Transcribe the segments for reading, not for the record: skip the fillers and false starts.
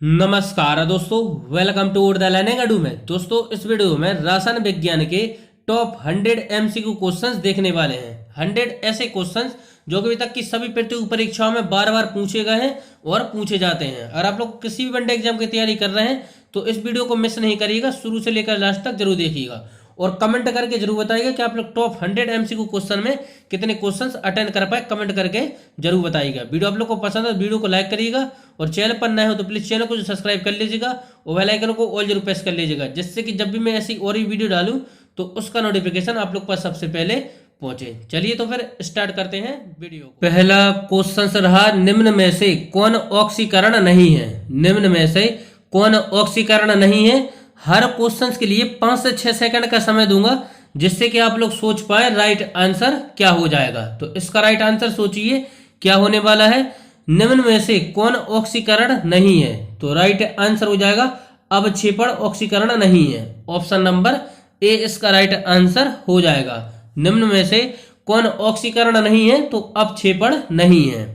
नमस्कार दोस्तों, welcome to the learning अडू में। दोस्तों, इस वीडियो में रासायन विज्ञान के टॉप 100 एमसीक्यू क्वेश्चंस देखने वाले हैं। 100 ऐसे क्वेश्चंस जो कि अभी तक की सभी प्रतियोगी परीक्षाओं में बार बार पूछे गए हैं और पूछे जाते हैं। अगर आप लोग किसी भी वनडे एग्जाम की तैयारी कर रहे हैं तो इस वीडियो को मिस नहीं करिएगा, शुरू से लेकर लास्ट तक जरूर देखिएगा और कमेंट करके जरूर बताइएगा कि आप लोग टॉप 100 एमसीक्यू क्वेश्चन में कितने क्वेश्चंस अटेंड कर पाए। कमेंट करके जरूर बताइएगा। वीडियो आप लोग को पसंद है वीडियो को लाइक करिएगा और चैनल पर नए हो तो प्लीज चैनल को सब्सक्राइब कर लीजिएगा और बेल आइकन को ऑल जरूर प्रेस कर लीजिएगा, जिससे कि जब भी मैं ऐसी और ही वीडियो डालूं तो उसका नोटिफिकेशन आप लोग पास सबसे पहले पहुंचे। चलिए तो फिर स्टार्ट करते हैं वीडियो को। पहला क्वेश्चन रहा, निम्न में से कौन ऑक्सीकरण नहीं है? निम्न में से कौन ऑक्सीकरण नहीं है? हर क्वेश्चन के लिए 5 से 6 सेकंड का समय दूंगा, जिससे कि आप लोग सोच पाए राइट आंसर क्या हो जाएगा। तो इसका राइट आंसर सोचिए क्या होने वाला है। निम्न में से कौन ऑक्सीकरण नहीं है? तो राइट आंसर हो जाएगा अवक्षेपण ऑक्सीकरण नहीं है। ऑप्शन नंबर ए इसका राइट आंसर हो जाएगा। निम्न में से कौन ऑक्सीकरण नहीं है? तो अवक्षेपण नहीं है।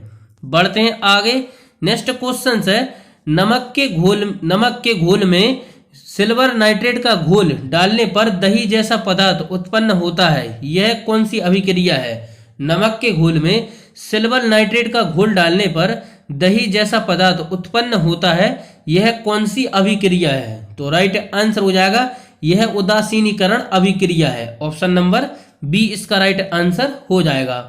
बढ़ते हैं आगे। नेक्स्ट क्वेश्चन है, नमक के घोल में सिल्वर नाइट्रेट का घोल डालने पर दही जैसा पदार्थ उत्पन्न होता है, यह कौन सी अभिक्रिया है? नमक के घोल में सिल्वर नाइट्रेट का घोल डालने पर दही जैसा पदार्थ उत्पन्न होता है, यह कौन सी अभिक्रिया है? तो राइट आंसर हो जाएगा यह उदासीनीकरण अभिक्रिया है। ऑप्शन नंबर बी इसका राइट आंसर हो जाएगा।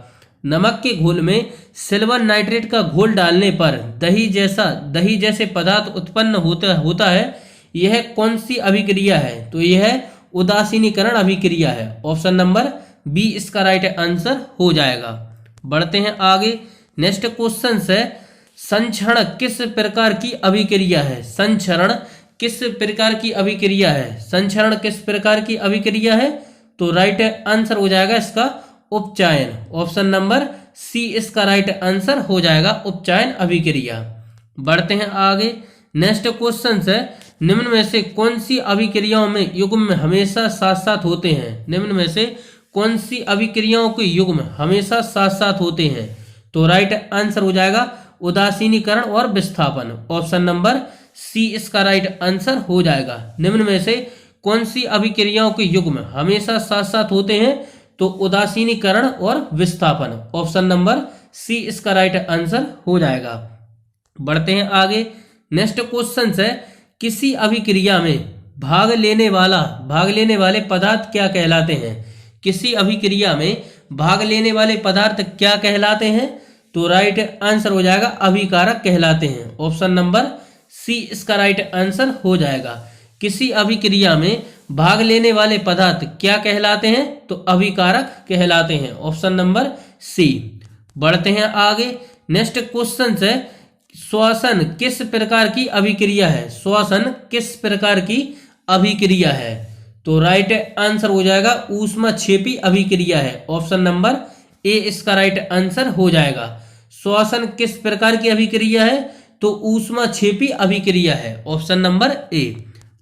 नमक के घोल में सिल्वर नाइट्रेट का घोल डालने पर दही जैसे पदार्थ उत्पन्न होता है, यह कौन सी अभिक्रिया है? तो यह उदासीनीकरण अभिक्रिया है। ऑप्शन नंबर बी इसका राइट आंसर हो जाएगा। बढ़ते हैं आगे। नेक्स्ट क्वेश्चन है, संक्षरण किस प्रकार की अभिक्रिया है? संक्षरण किस प्रकार की अभिक्रिया है? संक्षरण किस प्रकार की अभिक्रिया है? तो राइट आंसर हो जाएगा इसका उपचयन। ऑप्शन नंबर सी इसका राइट आंसर हो जाएगा, उपचयन अभिक्रिया। बढ़ते हैं आगे। नेक्स्ट क्वेश्चन है, निम्न में से कौन सी अभिक्रियाओं में युग्म हमेशा साथ साथ होते हैं? निम्न में से कौन सी अभिक्रियाओं के युग्म हमेशा साथ साथ होते हैं? तो राइट आंसर हो जाएगा उदासीनीकरण और विस्थापन। ऑप्शन नंबर सी इसका राइट आंसर हो जाएगा। निम्न में से कौन सी अभिक्रियाओं के युग्म हमेशा साथ साथ होते हैं? तो उदासीनीकरण और विस्थापन। ऑप्शन नंबर सी इसका राइट आंसर हो जाएगा। बढ़ते हैं आगे। नेक्स्ट क्वेश्चन है, किसी अभिक्रिया में भाग लेने वाले पदार्थ क्या कहलाते हैं? किसी अभिक्रिया में भाग लेने वाले पदार्थ क्या कहलाते हैं? तो राइट आंसर हो जाएगा अभिकारक कहलाते हैं। ऑप्शन नंबर सी इसका राइट आंसर हो जाएगा। किसी अभिक्रिया में भाग लेने वाले पदार्थ क्या कहलाते हैं? तो अभिकारक कहलाते हैं। Option number C. बढ़ते हैं आगे। नेक्स्ट क्वेश्चन है, श्वसन किस प्रकार की अभिक्रिया है? श्वसन किस प्रकार की अभिक्रिया है? तो राइट आंसर हो जाएगा ऊष्माक्षेपी अभिक्रिया है। ऑप्शन नंबर ए इसका राइट आंसर हो जाएगा। श्वसन किस प्रकार की अभिक्रिया है? तो ऊष्माक्षेपी अभिक्रिया है। Option number A.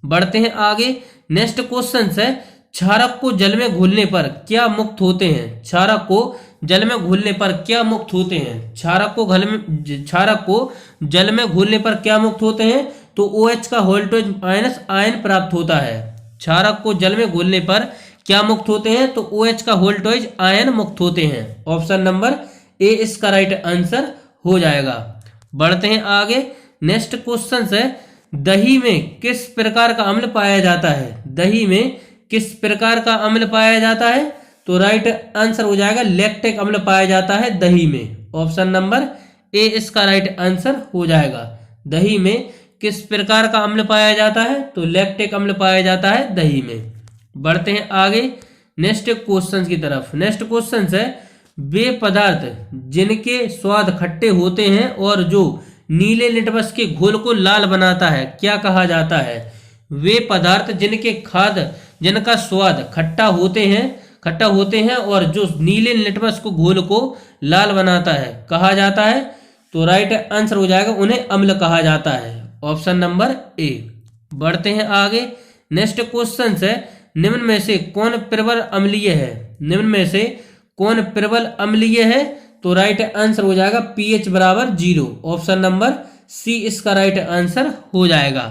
बढ़ते हैं आगे। नेक्स्ट क्वेश्चन है, क्षारक को जल में घोलने पर क्या मुक्त होते हैं? क्षारक को जल में घोलने पर क्या मुक्त होते हैं? क्षारक को जल में घोलने पर क्या मुक्त होते हैं? तो OH का वोल्टेज माइनस आयन प्राप्त होता है। क्षारक को जल में घोलने पर क्या मुक्त होते हैं? तो OH का वोल्टेज आयन मुक्त होते हैं। ऑप्शन नंबर ए इसका राइट आंसर हो जाएगा। बढ़ते हैं आगे। नेक्स्ट क्वेश्चन है, दही में किस प्रकार का अम्ल पाया जाता है? दही में किस प्रकार का अम्ल पाया जाता है? तो राइट आंसर हो जाएगा लैक्टिक अम्ल पाया जाता है दही में। ऑप्शन नंबर ए इसका राइट आंसर हो जाएगा। दही में किस प्रकार का अम्ल पाया जाता है? तो लैक्टिक अम्ल पाया जाता है दही में। बढ़ते हैं आगे नेक्स्ट क्वेश्चन की तरफ। नेक्स्ट क्वेश्चन है, वे पदार्थ जिनके स्वाद खट्टे होते हैं और जो नीले लिटमस के घोल को लाल बनाता है, क्या कहा जाता है? वे पदार्थ जिनका स्वाद खट्टा होते हैं और जो नीले लिटमस को घोल को लाल बनाता है, कहा जाता है? तो राइट आंसर हो जाएगा उन्हें अम्ल कहा जाता है। Option number A. बढ़ते हैं आगे। नेक्स्ट क्वेश्चन है, निम्न में से कौन प्रबल अम्लीय है? निम्न में से कौन प्रबल अम्लीय है? तो राइट आंसर हो जाएगा pH बराबर 0। ऑप्शन नंबर सी इसका राइट आंसर हो जाएगा।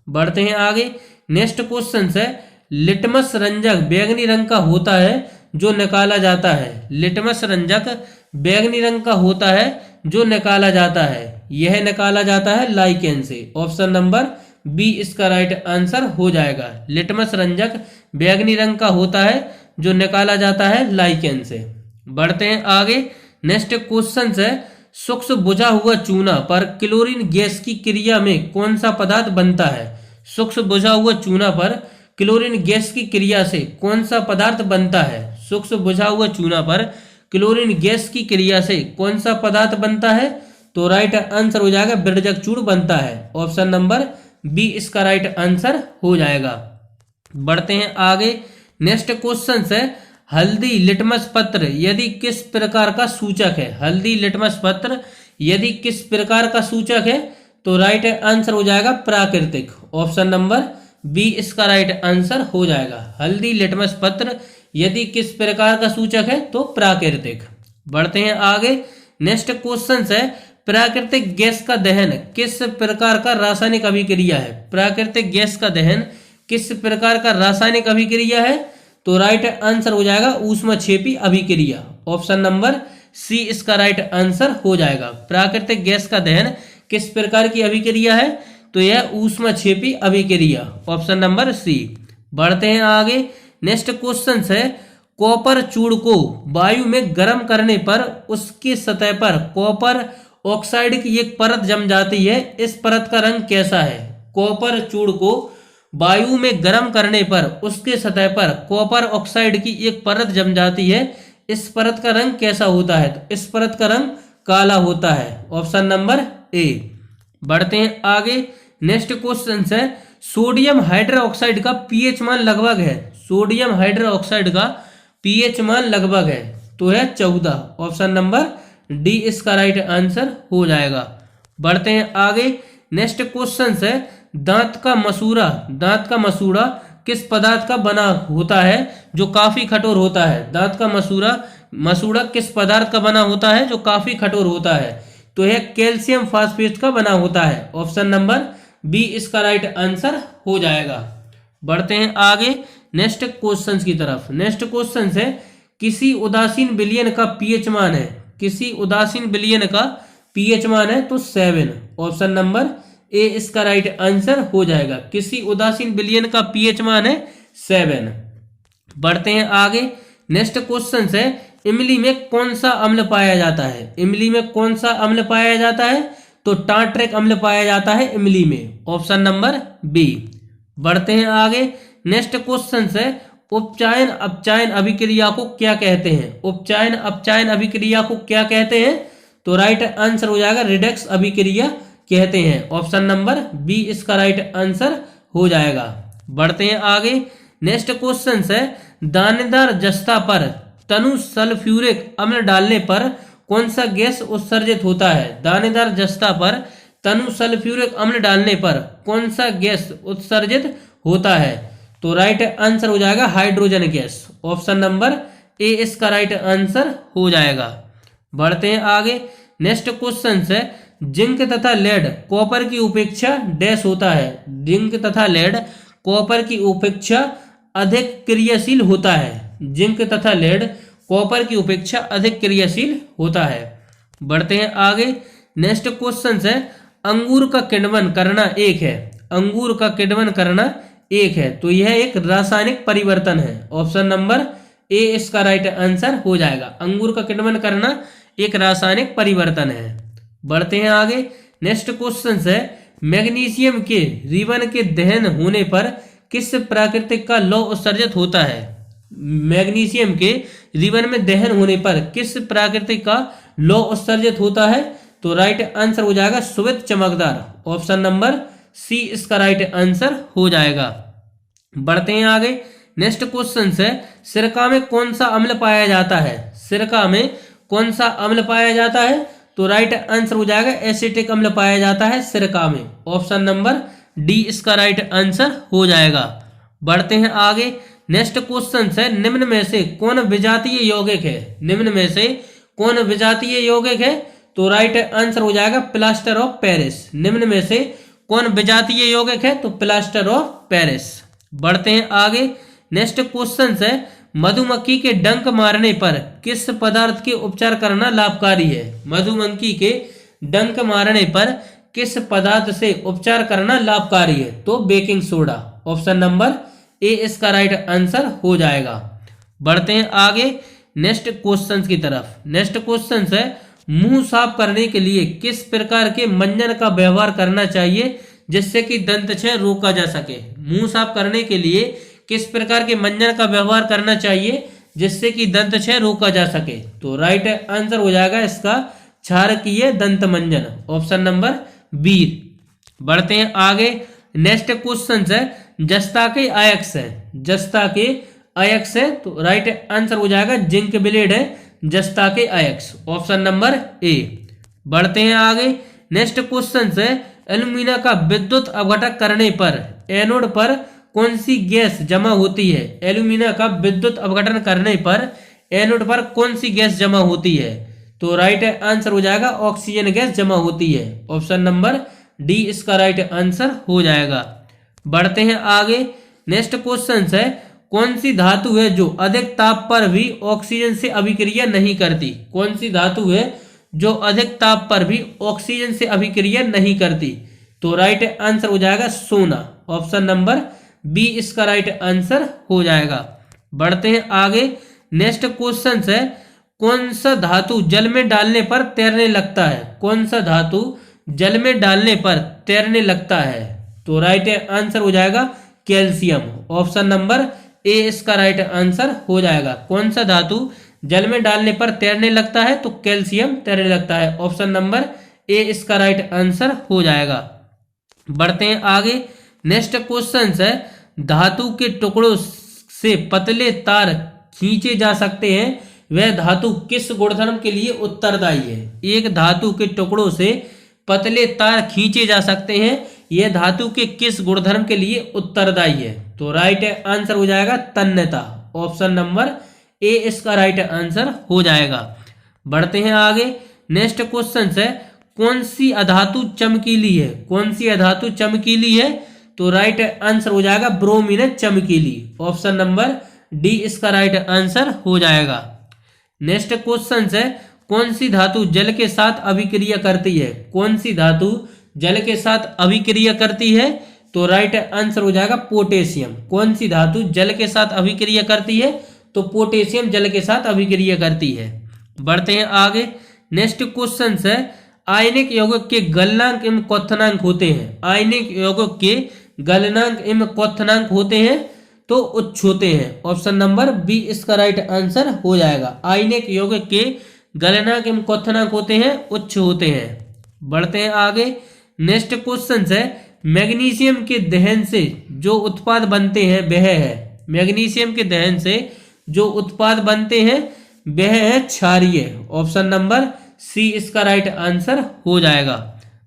बढ़ते हैं आगे। नेक्स्ट क्वेश्चन है, लिटमस रंजक बैंगनी रंग का होता है जो निकाला जाता है। लिटमस रंजक बैंगनी रंग का होता है जो निकाला जाता है, यह निकाला जाता है लाइकेन से। ऑप्शन नंबर बी इसका राइट आंसर हो जाएगा। लिटमस रंजक बैंगनी रंग का होता है जो निकाला जाता है लाइकेन से। बढ़ते हैं आगे। नेक्स्ट क्वेश्चन है, सूक्ष्म बुझा हुआ चूना पर क्लोरीन गैस की क्रिया में कौन सा पदार्थ बनता है। सूक्ष्म बुझा हुआ चूना पर क्लोरीन गैस की क्रिया से कौन सा पदार्थ बनता है। सूक्ष्म बुझा हुआ चूना पर क्लोरीन गैस की क्रिया से कौन सा पदार्थ बनता है, तो राइट आंसर हो जाएगा बिरजक चूर्ण बनता है। ऑप्शन नंबर बी इसका राइट आंसर हो जाएगा। बढ़ते हैं आगे। नेक्स्ट क्वेश्चन है, हल्दी लिटमस पत्र यदि किस प्रकार का सूचक है। हल्दी लिटमस पत्र यदि किस प्रकार का सूचक है, तो राइट आंसर हो जाएगा प्राकृतिक। ऑप्शन नंबर बी इसका राइट आंसर हो जाएगा। हल्दी लिटमस पत्र यदि किस प्रकार का सूचक है, तो प्राकृतिक। बढ़ते हैं आगे। नेक्स्ट क्वेश्चन है, प्राकृतिक गैस का दहन किस प्रकार का रासायनिक अभिक्रिया है। प्राकृतिक गैस का दहन किस प्रकार का रासायनिक अभिक्रिया है, तो राइट आंसर हो जाएगा ऊष्मक्षेपी अभिक्रिया। ऑप्शन नंबर सी इसका राइट आंसर हो जाएगा। प्राकृतिक गैस का दहन किस प्रकार की अभिक्रिया है, तो यह ऊष्मक्षेपी अभिक्रिया। Option number C. बढ़ते हैं आगे। नेक्स्ट क्वेश्चन है, कॉपर चूर्ण को वायु में गर्म करने पर उसकी सतह पर कॉपर ऑक्साइड की एक परत जम जाती है, इस परत का रंग कैसा है। कॉपर चूर्ण को वायु में गर्म करने पर उसके सतह पर कॉपर ऑक्साइड की एक परत जम जाती है, इस परत का रंग कैसा होता है, तो इस परत का रंग काला होता है। Option number A. बढ़ते हैं आगे। नेक्स्ट क्वेश्चन है, सोडियम हाइड्रोक्साइड का पीएच मान लगभग है। सोडियम हाइड्रोक्साइड का पीएच मान लगभग है, तो है 14। ऑप्शन नंबर डी इसका राइट आंसर हो जाएगा। बढ़ते हैं आगे। नेक्स्ट क्वेश्चन है, दांत का मसूड़ा किस पदार्थ का बना होता है जो काफी कठोर होता है। दांत का मसूड़ा किस पदार्थ का बना होता है जो काफी कठोर होता है, तो यह कैल्शियम फास्फेट का बना होता है। ऑप्शन नंबर बी इसका राइट आंसर हो जाएगा। बढ़ते हैं आगे नेक्स्ट क्वेश्चन की तरफ। नेक्स्ट क्वेश्चन है, किसी उदासीन विलयन का पीएच मान है। किसी उदासीन विलयन का पीएच मान है तो 7। ऑप्शन नंबर ए इसका राइट आंसर हो जाएगा। किसी उदासीन विलयन का पीएच मान है 7। बढ़ते हैं आगे। नेक्स्ट क्वेश्चन है, इमली में कौन सा अम्ल पाया जाता है। इमली में कौन सा अम्ल पाया जाता है, तो टार्ट्रिक अम्ल पाया जाता है इमली में। Option number B. बढ़ते हैं आगे। नेक्स्ट क्वेश्चन है, उपचायन अपचायन अभिक्रिया को क्या कहते हैं। उपचायन अपचायन अभिक्रिया को क्या कहते हैं, तो राइट आंसर हो जाएगा रिडक्स अभिक्रिया कहते हैं। ऑप्शन नंबर बी इसका राइट आंसर हो जाएगा। बढ़ते हैं आगे। नेक्स्ट क्वेश्चन है, दानेदार जस्ता पर तनु सल्फ्यूरिक अम्ल डालने पर कौन सा गैस उत्सर्जित होता है। दानेदार जस्ता पर तनु सल्फ्यूरिक अम्ल डालने पर कौन सा गैस उत्सर्जित होता है, तो राइट आंसर हो जाएगा hydrogen gas. Option number A इसका राइट आंसर हो जाएगा। बढ़ते हैं आगे। नेक्स्ट क्वेश्चन है, जिंक तथा लेड कॉपर की उपेक्षा डैश होता है। जिंक तथा लेड कॉपर की उपेक्षा अधिक क्रियाशील होता है। जिंक तथा लेड कॉपर की उपेक्षा अधिक क्रियाशील होता है। बढ़ते हैं आगे। नेक्स्ट क्वेश्चन है, अंगूर का किण्वन करना एक है। अंगूर का किण्वन करना एक है, तो यह एक रासायनिक परिवर्तन है। ऑप्शन नंबर ए इसका राइट आंसर हो जाएगा। अंगूर का किण्वन करना एक रासायनिक परिवर्तन है। बढ़ते हैं आगे। नेक्स्ट क्वेश्चन है, मैग्नीशियम के रिबन के दहन होने पर किस प्राकृतिक का लौह उत्सर्जित होता है। मैग्नीशियम के रिबन में दहन होने पर किस प्राकृतिक का लौह उत्सर्जित होता है, तो राइट आंसर हो जाएगा श्वेत चमकदार। ऑप्शन नंबर सी इसका राइट आंसर हो जाएगा। बढ़ते हैं आगे। नेक्स्ट क्वेश्चन है, सिरका में कौन सा अम्ल पाया जाता है। सिरका में कौन सा अम्ल पाया जाता है, तो राइट आंसर हो जाएगा एसिटिक अम्ल पाया जाता है सिरका में। ऑप्शन नंबर डी इसका राइट आंसर हो जाएगा। बढ़ते हैं आगे। नेक्स्ट क्वेश्चन है, निम्न में से कौन विजातीय यौगिक है। निम्न में से कौन विजातीय यौगिक है, तो राइट आंसर हो जाएगा प्लास्टर ऑफ पेरिस। निम्न में से कौन विजातीय यौगिक है? तो प्लास्टर ऑफ पेरिस। बढ़ते हैं आगे। नेक्स्ट क्वेश्चन है, मधुमक्खी के डंक मारने पर किस पदार्थ के उपचार करना लाभकारी है? मधुमक्खी के डंक मारने पर किस पदार्थ से उपचार करना लाभकारी है? तो baking soda. Option number A इसका राइट आंसर हो जाएगा। बढ़ते हैं आगे नेक्स्ट क्वेश्चन की तरफ। नेक्स्ट क्वेश्चन है, मुंह साफ करने के लिए किस प्रकार के मंजन का व्यवहार करना चाहिए जिससे कि दंत क्षय रोका जा सके? मुंह साफ करने के लिए किस प्रकार के मंजन का व्यवहार करना चाहिए जिससे कि दंत क्षय रोका जा सके? तो राइट आंसर हो जाएगा इसका क्षारकीय दंत मंजन। Option number B. बढ़ते हैं आगे। नेक्स्ट क्वेश्चन है, जस्ता के अयस्क है। जस्ता के अयस्क है तो राइट आंसर हो जाएगा जिंक ब्लेड है जस्ता के अयस्क। Option number A. बढ़ते हैं आगे। नेक्स्ट क्वेश्चन है, एल्यूमिना का विद्युत अपघटन करने पर एनोड पर कौन सी गैस जमा होती है? एल्यूमिना का विद्युत अपघटन करने पर एनोड पर कौन सी गैस जमा होती है? तो राइट आंसर हो जाएगा ऑक्सीजन गैस जमा होती है। ऑप्शन नंबर डी इसका राइट आंसर हो जाएगा। बढ़ते हैं आगे। नेक्स्ट क्वेश्चन है, कौन सी धातु है जो अधिक ताप पर भी ऑक्सीजन से अभिक्रिया नहीं करती? कौन सी धातु है जो अधिक ताप पर भी ऑक्सीजन से अभिक्रिया नहीं करती? तो राइट आंसर हो जाएगा सोना। ऑप्शन नंबर बी इसका राइट आंसर हो जाएगा। बढ़ते हैं आगे। नेक्स्ट क्वेश्चन है, कौन सा धातु जल में डालने पर तैरने लगता है? कौन सा धातु जल में डालने पर तैरने लगता है? तो राइट आंसर हो जाएगा कैल्शियम। ऑप्शन नंबर ए इसका राइट आंसर हो जाएगा। कौन सा धातु जल में डालने पर तैरने लगता है? तो कैल्शियम तैरने लगता है। ऑप्शन नंबर ए इसका राइट आंसर हो जाएगा। बढ़ते हैं आगे। नेक्स्ट क्वेश्चन है, धातु के टुकड़ों से पतले तार खींचे जा सकते हैं, वह धातु किस गुणधर्म के लिए उत्तरदायी है? एक धातु के टुकड़ों से पतले तार खींचे जा सकते हैं, यह धातु के किस गुणधर्म के लिए उत्तरदायी है? तो राइट आंसर हो जाएगा तन्यता। ऑप्शन नंबर ए इसका राइट आंसर हो जाएगा। बढ़ते हैं आगे। नेक्स्ट क्वेश्चन है, कौन सी अधातु चमकीली है? कौन सी अधातु चमकीली है? तो राइट आंसर हो जाएगा ब्रोमीन है चमकीली। ऑप्शन नंबर डी इसका राइट आंसर हो जाएगा। नेक्स्ट क्वेश्चन है, कौन सी धातु जल के साथ अभिक्रिया करती है? कौन सी धातु जल के साथ अभिक्रिया करती है? तो राइट आंसर हो जाएगा पोटेशियम। कौन सी धातु जल के साथ अभिक्रिया करती है? तो पोटेशियम जल के साथ अभिक्रिया करती है। बढ़ते हैं आगे। नेक्स्ट क्वेश्चन है, आयनिक यौगिक के गलनांक एवं क्वथनांक होते हैं। आयनिक यौगिक के गलनांक एवं क्वथनांक होते हैं तो उच्च होते हैं। ऑप्शन नंबर बी इसका राइट आंसर हो जाएगा। आयनिक यौगिक के गलनांक एवं क्वथनांक होते हैं उच्च होते हैं। बढ़ते हैं आगे। नेक्स्ट क्वेश्चन है, मैग्नीशियम के दहन से जो उत्पाद बनते हैं वह है? मैग्नीशियम के दहन से जो उत्पाद बनते हैं वह है क्षारीय। ऑप्शन नंबर सी इसका राइट आंसर हो जाएगा।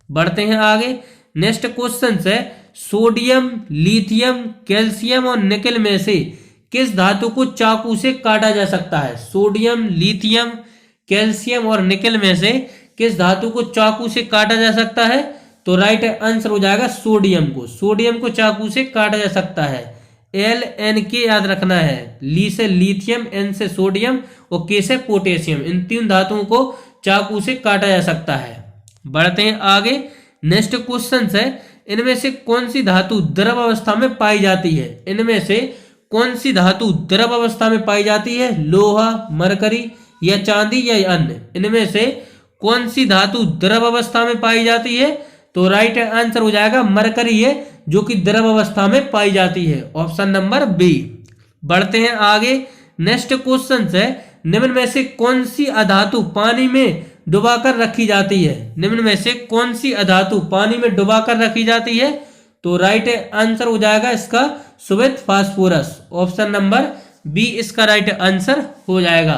बढ़ते हैं आगे। नेक्स्ट क्वेश्चन है, सोडियम, लिथियम, कैल्शियम और निकल में से किस धातु को चाकू से काटा जा सकता है? सोडियम, लिथियम, कैल्शियम और निकल में से किस धातु को चाकू से काटा जा सकता है? तो राइट आंसर हो जाएगा सोडियम को। सोडियम को चाकू से काटा जा सकता है। एल एन के याद रखना है। ली से लिथियम, एन से सोडियम और के से पोटेशियम, इन तीन धातुओं को चाकू से काटा जा सकता है। बढ़ते हैं आगे। नेक्स्ट क्वेश्चन है, इनमें से कौन सी धातु द्रव अवस्था में पाई जाती है? इनमें से कौन सी धातु द्रव अवस्था में पाई जाती है? लोहा, मरकरी या चांदी या अन्य? इनमें से कौन सी धातु द्रव अवस्था में पाई जाती है? तो राइट आंसर हो जाएगा मरकरी है जो कि द्रव अवस्था में पाई जाती है। Option number B. बढ़ते हैं आगे। नेक्स्ट क्वेश्चन है, निम्न में से कौन सी अधातु पानी में डुबाकर रखी जाती है? निम्न में से कौन सी अधातु पानी में डुबाकर रखी जाती है? तो राइट आंसर हो जाएगा इसका श्वेत फास्फोरस। ऑप्शन नंबर बी इसका राइट आंसर हो जाएगा।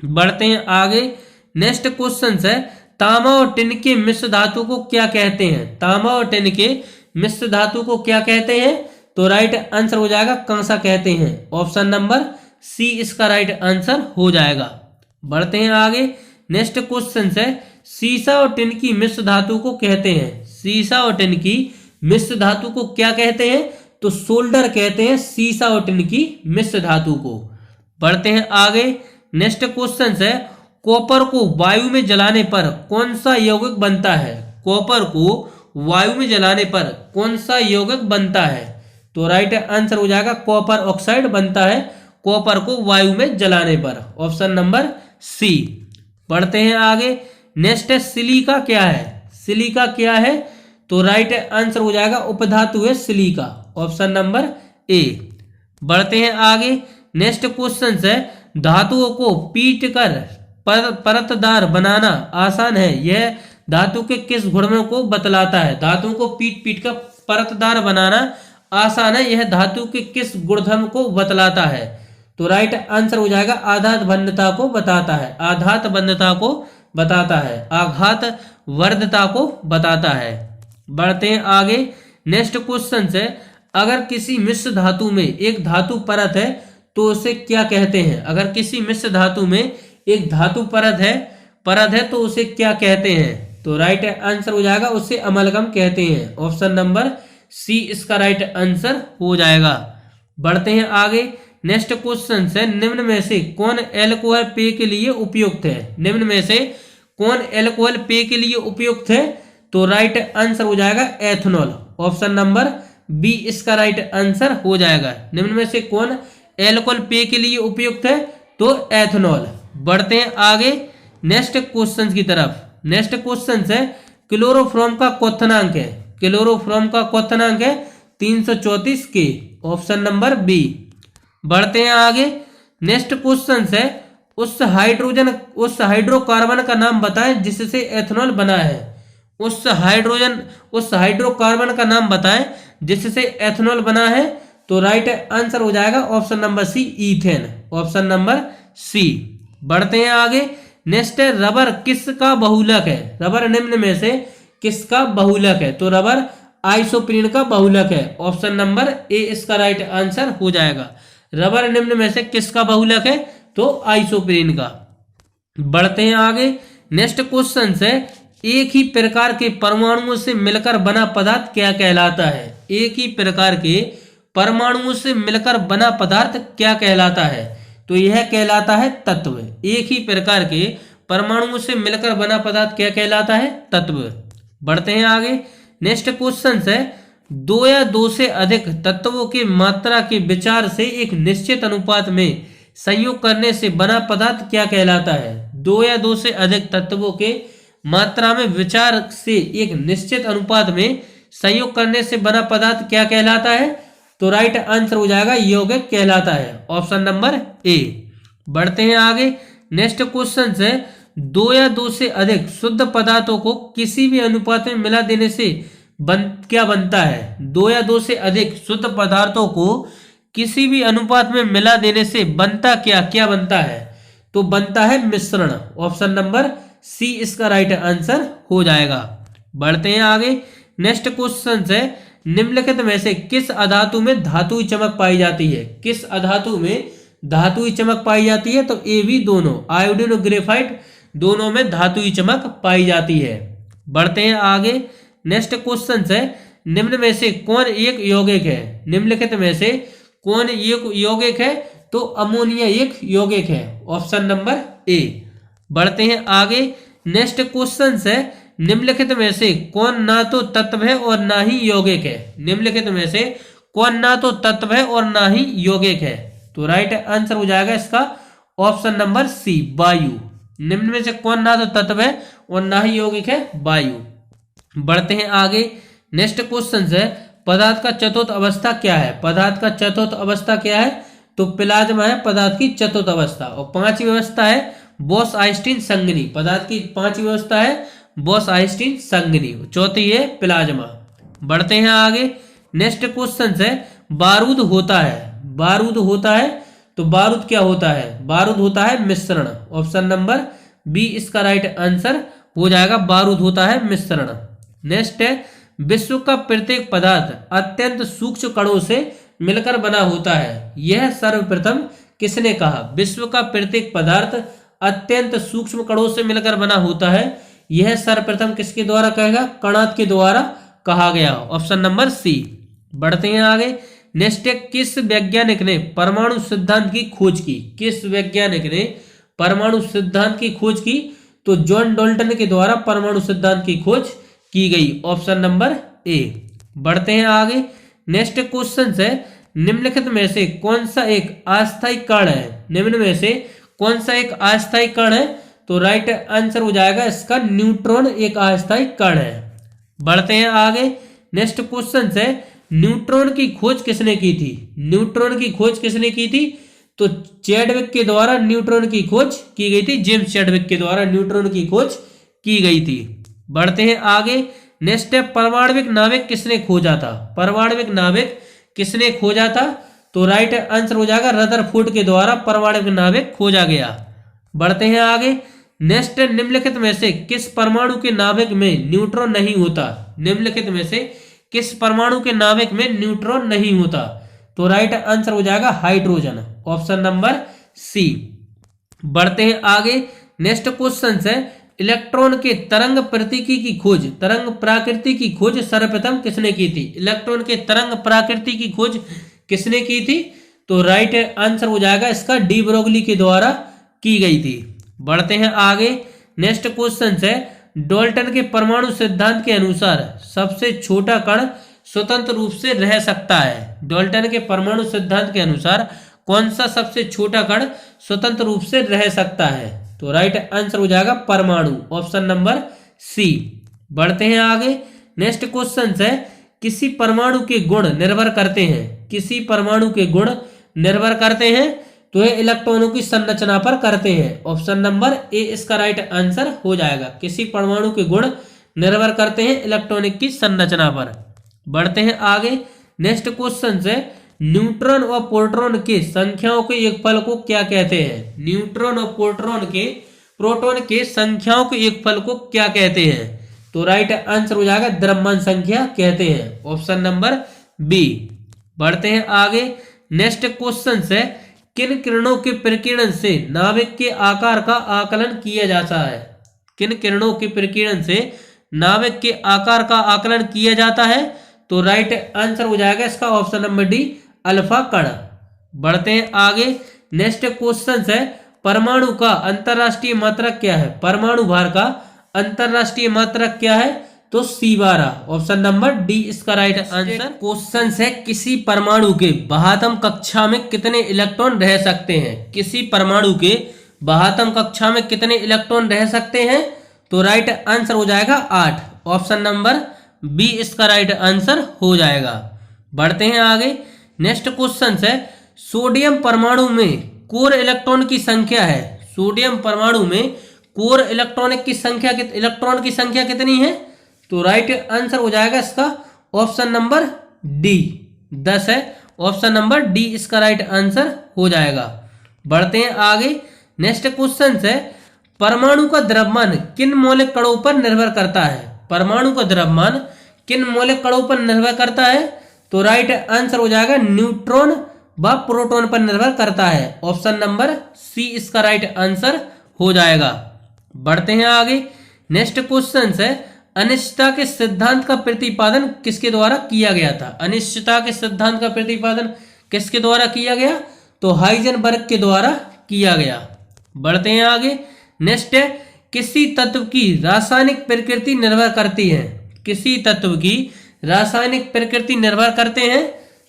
बढ़ते हैं आगे। नेक्स्ट क्वेश्चन है, तांबा और टिन के मिश्र धातु को क्या कहते हैं? तांबा और टिन के मिश्र धातु को क्या कहते हैं? तो राइट आंसर हो जाएगा कांसा कहते हैं। ऑप्शन नंबर सी इसका राइट आंसर हो जाएगा। बढ़ते हैं आगे। नेक्स्ट क्वेश्चन है, सीसा और टिन की मिश्र धातु को कहते हैं? सीसा और टिन की मिश्र धातु को क्या कहते हैं? तो सोल्डर कहते हैं सीसा और टिन की मिश्र धातु को। बढ़ते हैं आगे। नेक्स्ट क्वेश्चन है, कॉपर को वायु में जलाने पर कौन सा यौगिक बनता है? कॉपर को वायु में जलाने पर कौन सा यौगिक बनता है? तो राइट आंसर हो जाएगा कॉपर ऑक्साइड बनता है कॉपर को वायु में जलाने पर, ऑप्शन नंबर सी। बढ़ते हैं आगे। नेक्स्ट है, सिलिका क्या है? सिलिका क्या है? तो राइट आंसर हो जाएगा उपधातु है सिलिका, ऑप्शन नंबर ए। बढ़ते हैं आगे। नेक्स्ट क्वेश्चन है, धातुओं को पीट कर परतदार बनाना आसान है, यह धातु के किस गुण को बतलाता है? धातुओं को पीट पीट कर परतदार बनाना आसान है, यह धातु के किस गुणधर्म को बतलाता है? तो राइट आंसर हो जाएगा आघात बंधता को बताता है, आघात बंधता को बताता है, आघात वर्धता को बताता है। बढ़ते हैं आगे। नेक्स्ट क्वेश्चन है, अगर किसी मिश्र धातु में एक धातु परत है तो उसे क्या कहते हैं? अगर किसी मिश्र धातु में एक धातु परत है तो उसे क्या कहते हैं? तो राइट आंसर हो जाएगा उसे अमलगम कहते हैं, ऑप्शन नंबर सी इसका राइट आंसर हो जाएगा। बढ़ते हैं आगे। नेक्स्ट क्वेश्चन है, निम्न में से कौन एल्कोहल पेय के लिए उपयुक्त है? निम्न में से कौन एल्कोहल पेय के लिए उपयुक्त है? तो राइट आंसर हो जाएगा एथेनॉल, ऑप्शन नंबर बी इसका राइट आंसर हो जाएगा। निम्न में से कौन एल्कोहल पेय के लिए उपयुक्त है? तो एथेनॉल। बढ़ते हैं आगे नेक्स्ट क्वेश्चन की तरफ। नेक्स्ट क्वेश्चन है, क्लोरोफॉर्म का क्वथनांक है? क्लोरोफॉर्म का क्वथनांक है 334 के, ऑप्शन नंबर बी। बढ़ते हैं आगे। नेक्स्ट क्वेश्चन है, उस हाइड्रोकार्बन का नाम बताएं जिससे एथेनॉल बना है। उस हाइड्रोकार्बन का नाम बताएं जिससे एथेनॉल बना है। तो राइट आंसर हो जाएगा option number C ethane, option number C. बढ़ते हैं आगे। नेक्स्ट है, रबर किसका बहुलक है? रबर निम्न में से किसका बहुलक है? तो रबर आइसोप्रीन का बहुलक है, ऑप्शन नंबर ए इसका राइट आंसर हो जाएगा। रबर निम्न में से किसका बहुलक है? तो आइसोप्रीन का। बढ़ते हैं आगे। नेक्स्ट क्वेश्चन है, एक ही प्रकार के परमाणुओं से मिलकर बना पदार्थ क्या कहलाता है? एक ही प्रकार के परमाणुओं से मिलकर बना पदार्थ क्या कहलाता है? तो यह कहलाता है तत्व। एक ही प्रकार के परमाणुओं से मिलकर बना पदार्थ क्या कहलाता है? तत्व। बढ़ते हैं आगे। नेक्स्ट क्वेश्चन है, दो या दो से अधिक तत्वों की मात्रा के विचार से एक निश्चित अनुपात में संयोग करने से बना पदार्थ क्या कहलाता है? दो या दो से अधिक तत्वों के मात्रा में विचार से एक निश्चित अनुपात में संयोग करने से बना पदार्थ क्या कहलाता है? तो राइट आंसर हो जाएगा यौगिक कहलाता है, ऑप्शन नंबर ए। बढ़ते हैं आगे। नेक्स्ट क्वेश्चन है, दो या दो से अधिक शुद्ध पदार्थों को किसी भी अनुपात में मिला देने से क्या बनता है? दो या दो से अधिक शुद्ध पदार्थों को किसी भी अनुपात में मिला देने से बनता क्या बनता है? तो बनता है मिश्रण, ऑप्शन नंबर सी इसका राइट आंसर हो जाएगा। बढ़ते हैं आगे। नेक्स्ट क्वेश्चन है, निम्नलिखित में से किस अधातु में धातुई चमक पाई जाती है? किस अधातु में धातुई चमक पाई जाती है? तो ए बी दोनों, आयोडीन और ग्रेफाइट दोनों में धातुई चमक पाई जाती है। बढ़ते हैं आगे। नेक्स्ट क्वेश्चन है, निम्न में से कौन एक यौगिक है? निम्नलिखित में से कौन एक यौगिक है? तो अमोनिया एक यौगिक है, ऑप्शन नंबर ए। बढ़ते हैं आगे। नेक्स्ट क्वेश्चन है, निम्नलिखित में से कौन ना तो तत्व है और ना ही यौगिक है? निम्नलिखित में से कौन ना तो तत्व है और ना ही यौगिक है? तो राइट आंसर हो जाएगा इसका ऑप्शन नंबर सी वायु। निम्न में से कौन ना तो तत्व है और ना ही यौगिक है? वायु। बढ़ते हैं आगे। नेक्स्ट क्वेश्चन है, पदार्थ का चतुर्थ अवस्था क्या है? पदार्थ का चतुर्थ अवस्था क्या है? तो प्लाज्मा है पदार्थ की चतुर्थ अवस्था। और पांचवी अवस्था है बोस आइंस्टीन संघनी। पदार्थ की पांचवी अवस्था है बोस आइंस्टीन संघनी। चौथी है प्लाज्मा। बढ़ते हैं आगे। नेक्स्ट क्वेश्चन है, बारूद होता है। बारूद होता है तो बारूद क्या होता है? बारूद होता है मिश्रण, ऑप्शन नंबर बी इसका राइट आंसर हो जाएगा। बारूद होता है मिश्रण। नेक्स्ट है, विश्व का प्रत्येक पदार्थ अत्यंत सूक्ष्म कणों से मिलकर बना होता है, यह सर्वप्रथम किसने कहा? विश्व का प्रत्येक पदार्थ अत्यंत सूक्ष्म कणों से मिलकर बना होता है, यह सर्वप्रथम किसके द्वारा कहेगा? कणाद के द्वारा कहा गया। Option number C. बढ़ते हैं आगे। नेक्स्ट है, किस वैज्ञानिक ने परमाणु सिद्धांत की खोज की? किस वैज्ञानिक ने परमाणु सिद्धांत की खोज की? तो जॉन डाल्टन के द्वारा परमाणु सिद्धांत की खोज की गई। Option number A. बढ़ते हैं आगे। नेक्स्ट क्वेश्चन है, निम्नलिखित में से कौन सा एक अस्थायी कण है? निम्न में से कौन सा एक अस्थायी कण है? तो राइट आंसर हो जाएगा इसका न्यूट्रॉन एक अस्थायी कण है। बढ़ते हैं आगे। नेक्स्ट क्वेश्चन है, न्यूट्रॉन की खोज किसने की थी? न्यूट्रॉन की खोज किसने की थी? तो चैडविक के द्वारा न्यूट्रॉन की खोज की गई थी। जेम्स चैडविक के द्वारा न्यूट्रॉन की खोज की गई थी। बढ़ते हैं आगे। नेक्स्ट है, परमाणविक नाभिक किसने खोजा था? परमाणविक नाभिक किसने खोजा था? तो राइट आंसर हो जाएगा रदरफोर्ड के द्वारा परमाणविक नाभिक खोजा गया। बढ़ते हैं आगे। नेक्स्ट, निम्नलिखित में से किस परमाणु के नाभिक में न्यूट्रॉन नहीं होता? निम्नलिखित में से किस परमाणु के नाभिक में न्यूट्रॉन नहीं होता? तो राइट आंसर हो जाएगा हाइड्रोजन। Option number C. बढ़ते हैं आगे। नेक्स्ट क्वेश्चन है, इलेक्ट्रॉन के तरंग प्रकृति की खोज, तरंग प्रकृति की खोज सर्वप्रथम किसने की थी? इलेक्ट्रॉन के तरंग प्रकृति की खोज किसने की थी? तो राइट आंसर हो जाएगा इसका डी ब्रोगली के द्वारा की गई थी। बढ़ते हैं आगे। नेक्स्ट क्वेश्चन है, डाल्टन के परमाणु सिद्धांत के अनुसार सबसे छोटा कण स्वतंत्र रूप से रह सकता है। डाल्टन के परमाणु सिद्धांत के अनुसार कौन सा सबसे छोटा कण स्वतंत्र रूप से रह सकता है? तो राइट आंसर हो जाएगा परमाणु। Option number C. बढ़ते हैं आगे। नेक्स्ट क्वेश्चन है, किसी परमाणु के गुण निर्भर करते हैं? किसी परमाणु के गुण निर्भर करते हैं? तो ये इलेक्ट्रॉनों की संरचना पर करते हैं। ऑप्शन नंबर ए इसका राइट आंसर हो जाएगा। किसी परमाणु के गुण निर्भर करते हैं इलेक्ट्रॉनिक की संरचना पर। बढ़ते हैं आगे। नेक्स्ट क्वेश्चन है, न्यूट्रॉन और प्रोटॉन के संख्याओं के योगफल को क्या कहते हैं? न्यूट्रॉन और प्रोटॉन के संख्याओं के योगफल को क्या कहते हैं? तो राइट आंसर हो जाएगा द्रव्यमान संख्या कहते हैं। Option number B. बढ़ते हैं आगे। नेक्स्ट क्वेश्चन है, किन किरणों के प्रकीर्णन से नाभिक के आकार का आकलन किया जाता है? किन किरणों के प्रकीर्णन से नाभिक के आकार का आकलन किया जाता है? तो राइट आंसर हो जाएगा इसका ऑप्शन नंबर डी अल्फा कण। बढ़ते हैं आगे। नेक्स्ट क्वेश्चन है, परमाणु का अंतरराष्ट्रीय मात्रक क्या है? परमाणु भार का अंतरराष्ट्रीय मात्रक क्या है? तो C12। ऑप्शन नंबर डी इसका राइट आंसर। क्वेश्चन है, किसी परमाणु के बाह्यतम कक्षा में कितने इलेक्ट्रॉन रह सकते हैं? किसी परमाणु के बाह्यतम कक्षा में कितने इलेक्ट्रॉन रह सकते हैं? तो राइट आंसर हो जाएगा 8। ऑप्शन नंबर बी इसका राइट आंसर हो जाएगा। बढ़ते हैं आगे। नेक्स्ट क्वेश्चन है, सोडियम परमाणु में कोर इलेक्ट्रॉन की संख्या है। सोडियम परमाणु में कोर इलेक्ट्रॉन की संख्या कितनी है? तो राइट आंसर हो जाएगा इसका ऑप्शन नंबर डी 10 है। ऑप्शन नंबर डी इसका राइट आंसर हो जाएगा। बढ़ते हैं आगे। नेक्स्ट क्वेश्चन है, परमाणु का द्रव्यमान किन मौलिक कणों पर निर्भर करता है? परमाणु का द्रव्यमान किन मौलिक कणों पर निर्भर करता है? तो राइट आंसर हो जाएगा न्यूट्रॉन व प्रोटॉन पर निर्भर करता है। ऑप्शन नंबर सी इसका राइट आंसर हो जाएगा। बढ़ते हैं आगे। नेक्स्ट क्वेश्चन है, अनिश्चितता के सिद्धांत का प्रतिपादन किसके द्वारा किया गया था? अनिश्चितता के सिद्धांत का प्रतिपादन किसके द्वारा किया गया? तो हाइजेनबर्ग के द्वारा किया गया। बढ़ते हैं आगे। नेक्स्ट है, किसी तत्व की रासायनिक प्रकृति निर्भर करती है? किसी तत्व की रासायनिक प्रकृति निर्भर करते हैं?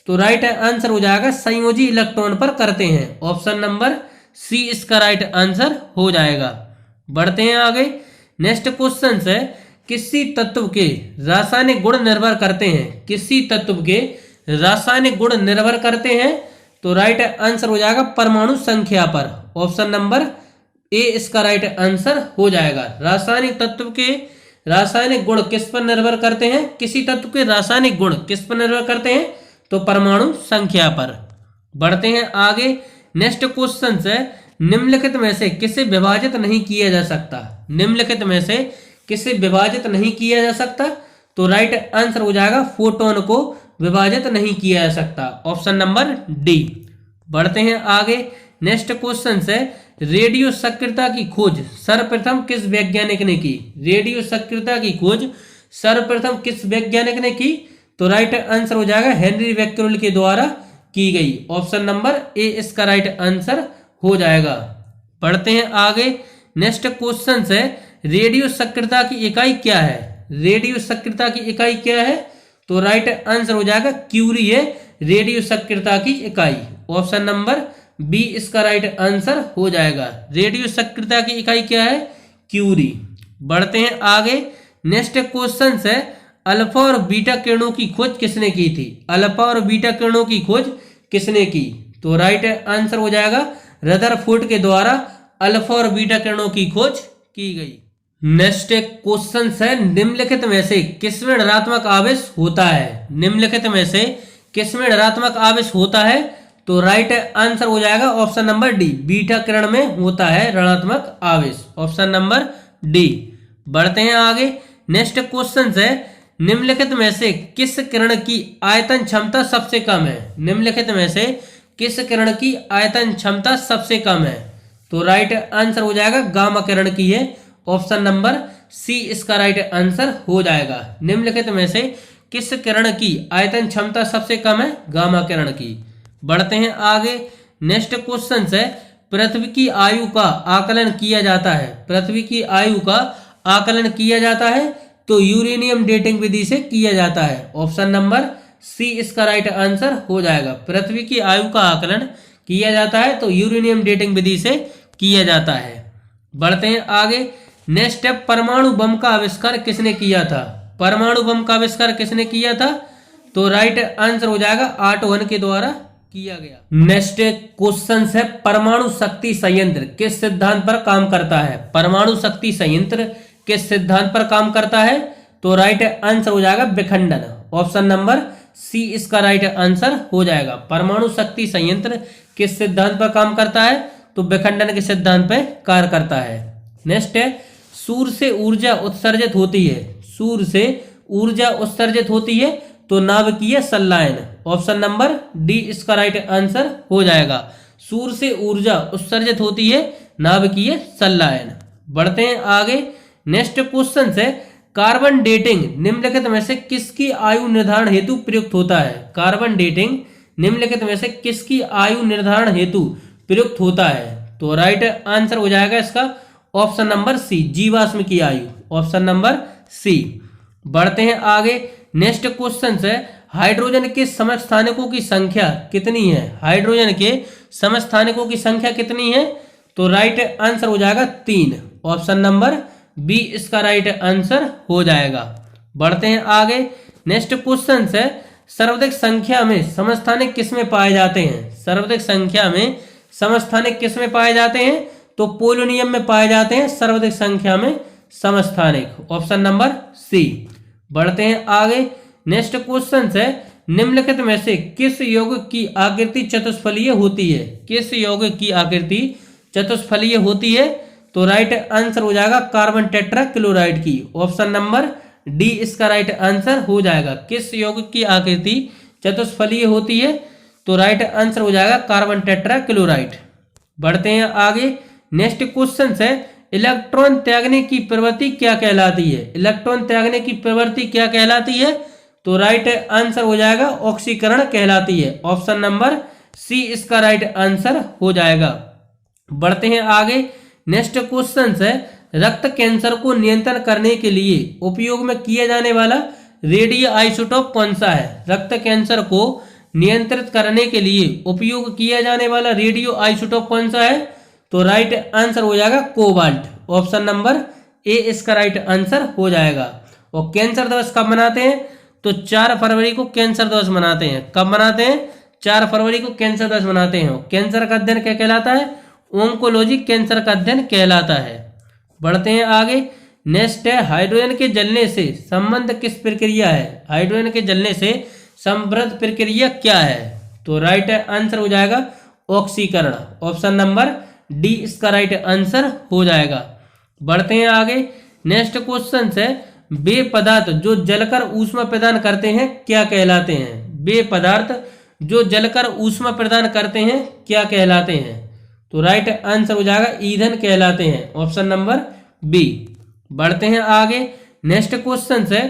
तो राइट आंसर हो जाएगा संयोजी इलेक्ट्रॉन पर करते हैं। ऑप्शन नंबर सी इसका राइट आंसर हो जाएगा। बढ़ते हैं आगे। नेक्स्ट क्वेश्चन है, किसी तत्व के रासायनिक गुण निर्भर करते हैं? किसी तत्व के रासायनिक गुण निर्भर करते हैं? तो राइट आंसर हो जाएगा परमाणु संख्या पर। ऑप्शन नंबर ए इसका राइट आंसर हो जाएगा। रासायनिक तत्व के रासायनिक गुण किस पर निर्भर करते हैं? किसी तत्व के रासायनिक गुण किस पर निर्भर करते हैं? तो परमाणु संख्या पर। बढ़ते हैं आगे। नेक्स्ट क्वेश्चन है, निम्नलिखित में से किसे विभाजित नहीं किया जा सकता? निम्नलिखित में से किसे विभाजित नहीं किया जा सकता? तो राइट आंसर हो जाएगा फोटोन को विभाजित नहीं किया जा सकता। Option number D. बढ़ते हैं आगे। नेक्स्ट क्वेश्चन है, रेडियो सक्रियता की खोज सर्वप्रथम किस वैज्ञानिक ने की? रेडियो सक्रियता की खोज सर्वप्रथम किस वैज्ञानिक ने की? तो राइट आंसर हो जाएगा हेनरी बैक्यूरेल के द्वारा की गई। ऑप्शन नंबर ए इसका राइट आंसर हो जाएगा। पढ़ते हैं आगे। नेक्स्ट क्वेश्चन है रेडियो सक्रियता की इकाई क्या है? रेडियो सक्रियता की इकाई क्या है? तो राइट आंसर हो जाएगा क्यूरी है रेडियो सक्रियता की इकाई। ऑप्शन नंबर बी इसका राइट आंसर हो जाएगा। रेडियो सक्रियता की इकाई क्या है? क्यूरी। बढ़ते हैं आगे। नेक्स्ट क्वेश्चन है अल्फा और बीटा किरणों की खोज किसने की थी? अल्फा और बीटा किरणों की खोज किसने की? तो राइट आंसर हो जाएगा रदरफोर्ड के द्वारा अल्फा और बीटा किरणों की खोज की गई। नेक्स्ट क्वेश्चन है निम्नलिखित में से किसमें ऋणात्मक आवेश होता है? निम्नलिखित में से किसमें ऋणात्मक आवेश होता है? तो राइट आंसर हो जाएगा ऑप्शन नंबर डी, बीटा किरण में होता है ऋणात्मक आवेश। Option number D. बढ़ते हैं आगे। नेक्स्ट क्वेश्चन है निम्नलिखित में से किस किरण की आयतन क्षमता सबसे कम है? निम्नलिखित में से किस किरण की आयतन क्षमता सबसे कम है? तो राइट आंसर हो जाएगा गामा किरण की है। ऑप्शन नंबर सी इसका राइट आंसर हो जाएगा। निम्नलिखित में से किस किरण की आयतन क्षमता सबसे कम है? गामा किरण की। बढ़ते हैं आगे। नेक्स्ट क्वेश्चन है पृथ्वी की आयु का आकलन किया जाता है। पृथ्वी की आयु का आकलन किया जाता है तो यूरेनियम डेटिंग विधि से किया जाता है। ऑप्शन नंबर सी इसका राइट आंसर हो जाएगा। पृथ्वी की आयु का आकलन किया जाता है तो यूरेनियम डेटिंग विधि से किया जाता है। बढ़ते हैं आगे। नेक्स्ट स्टेप परमाणु बम का आविष्कार किसने किया था? परमाणु बम का आविष्कार किसने किया था? तो राइट आंसर हो जाएगा ऑटो हन के द्वारा किया गया। नेक्स्ट क्वेश्चन है परमाणु शक्ति संयंत्र किस सिद्धांत पर काम करता है? परमाणु शक्ति संयंत्र किस सिद्धांत पर काम करता है? तो राइट आंसर हो जाएगा विखंडन। ऑप्शन नंबर सी इसका राइट आंसर हो जाएगा। परमाणु शक्ति संयंत्र किस सिद्धांत पर काम करता है? तो विखंडन के सिद्धांत पर कार्य करता है। नेक्स्ट है सूर्य से ऊर्जा उत्सर्जित होती है। सूर्य से ऊर्जा उत्सर्जित होती है तो नाभिकीय संलयन। ऑप्शन नंबर डी इसका राइट आंसर हो जाएगा। सूर्य से ऊर्जा उत्सर्जित होती है नाभिकीय संलयन। बढ़ते हैं आगे। नेक्स्ट क्वेश्चन है कार्बन डेटिंग निम्नलिखित में से किसकी आयु निर्धारण हेतु प्रयुक्त होता है? कार्बन डेटिंग निम्नलिखित में से किसकी आयु निर्धारण हेतु प्रयुक्त होता है? तो राइट आंसर हो जाएगा इसका ऑप्शन नंबर सी, जीवाश्म की आयु। Option number C. बढ़ते हैं आगे। नेक्स्ट क्वेश्चन है हाइड्रोजन के समस्थानिकों की संख्या कितनी है? हाइड्रोजन के समस्थानिकों की संख्या कितनी है? तो राइट आंसर हो जाएगा 3। ऑप्शन नंबर बी इसका राइट आंसर हो जाएगा। बढ़ते हैं आगे। नेक्स्ट क्वेश्चन है सर्वाधिक संख्या में समस्थानिक किसमें पाए जाते हैं? सर्वाधिक संख्या में समस्थानिक किसमें पाए जाते हैं? तो पोलोनियम में पाए जाते हैं सर्वाधिक संख्या में समस्थानिक। Option number C. बढ़ते हैं आगे। नेक्स्ट क्वेश्चन है निम्नलिखित में से किस यौगिक की आकृति चतुष्फलीय होती है? किस यौगिक की आकृति चतुष्फलीय होती है? तो राइट आंसर हो जाएगा कार्बन टेट्रा क्लोराइड की। ऑप्शन नंबर डी इसका राइट आंसर हो जाएगा। किस यौगिक की आकृति चतुष्फलीय होती है? तो राइट आंसर हो जाएगा कार्बन टेट्रा क्लोराइड। बढ़ते हैं आगे। नेक्स्ट क्वेश्चन है इलेक्ट्रॉन त्यागने की प्रवृत्ति क्या कहलाती है? इलेक्ट्रॉन त्यागने की प्रवृत्ति क्या कहलाती है? तो राइट आंसर हो जाएगा ऑक्सीकरण कहलाती है। ऑप्शन नंबर सी इसका राइट आंसर हो जाएगा। बढ़ते हैं आगे। नेक्स्ट क्वेश्चन है रक्त कैंसर को नियंत्रण करने के लिए उपयोग में किया जाने वाला रेडियो आइसोटोप कौन सा है? रक्त कैंसर को नियंत्रित करने के लिए उपयोग किया जाने वाला रेडियो आइसोटोप कौन सा है? तो राइट आंसर हो जाएगा कोबाल्ट। ऑप्शन नंबर ए इसका राइट आंसर हो जाएगा। और कैंसर दिवस कब मनाते हैं? तो 4 फरवरी को कैंसर दिवस मनाते हैं। कब मनाते हैं? 4 फरवरी को कैंसर दिवस मनाते हैं। कैंसर का अध्ययन क्या कहलाता है? ओंकोलॉजी कैंसर का अध्ययन कहलाता है। बढ़ते हैं आगे। नेक्स्ट है हाइड्रोजन के जलने से संबंध किस प्रक्रिया है? हाइड्रोजन के जलने से संबद्ध प्रक्रिया क्या है? तो राइट आंसर हो जाएगा ऑक्सीकरण। ऑप्शन नंबर डी इसका राइट आंसर हो जाएगा। बढ़ते हैं आगे। नेक्स्ट क्वेश्चन है वे पदार्थ जो जलकर ऊष्मा प्रदान करते हैं क्या कहलाते हैं? वे पदार्थ जो जलकर ऊष्मा प्रदान करते हैं क्या कहलाते हैं? तो राइट आंसर हो जाएगा ईंधन कहलाते हैं, ऑप्शन नंबर बी। बढ़ते हैं आगे। नेक्स्ट क्वेश्चन है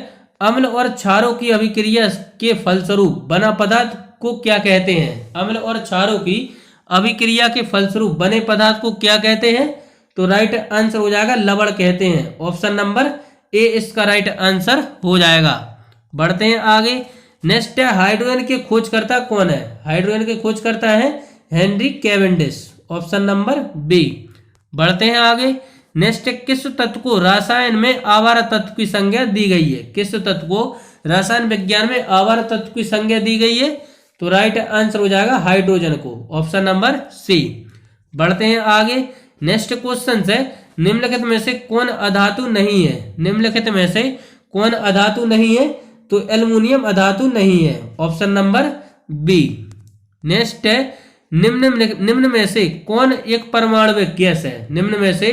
अम्ल और क्षारों की अभिक्रिया के फलस्वरूप बना पदार्थ को क्या कहते हैं? अम्ल और क्षारों की अभिक्रिया के फलस्वरूप बने पदार्थ को क्या कहते हैं? तो राइट आंसर हो जाएगा लवण कहते हैं, ऑप्शन नंबर ए इसका राइट आंसर हो जाएगा। बढ़ते हैं आगे। नेक्स्ट है हाइड्रोजन के खोजकर्ता कौन है? हाइड्रोजन के खोजकर्ता है Henry Cavendish, option number B. बढ़ते हैं आगे। नेक्स्ट किस तत्व को रसायन में आवारा तत्व की संज्ञा दी गई है? किस तत्व को रसायन विज्ञान में आवारा तत्व की संज्ञा दी गई है? तो राइट आंसर हो जाएगा हाइड्रोजन को, ऑप्शन नंबर सी। बढ़ते हैं आगे। नेक्स्ट क्वेश्चन है निम्नलिखित में से कौन अधातु नहीं है? निम्नलिखित में से कौन अधातु नहीं है? तो एल्युमिनियम अधातु नहीं है, ऑप्शन नंबर बी। नेक्स्ट है निम्न में से कौन एक परमाणविक गैस है? निम्न में से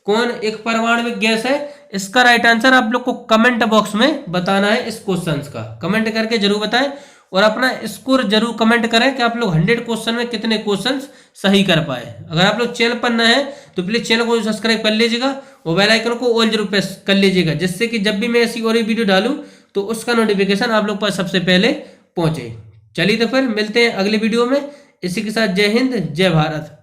कौन एक परमाणविक गैस है? इसका राइट आंसर आप लोग को कमेंट बॉक्स में बताना है। इस क्वेश्चन का कमेंट करके जरूर बताएं और अपना स्कोर जरूर कमेंट करें कि आप लोग 100 क्वेश्चन में कितने क्वेश्चन सही कर पाए। अगर आप लोग चैनल पर नए हैं तो प्लीज चैनल को सब्सक्राइब कर लीजिएगा और बेल आइकन को ऑल जरूर प्रेस कर लीजिएगा, जिससे कि जब भी मैं ऐसी और वीडियो डालूं तो उसका नोटिफिकेशन आप लोग पर सबसे पहले पहुंचे। चलिए तो फिर मिलते हैं अगले वीडियो में। इसी के साथ जय हिंद, जय भारत।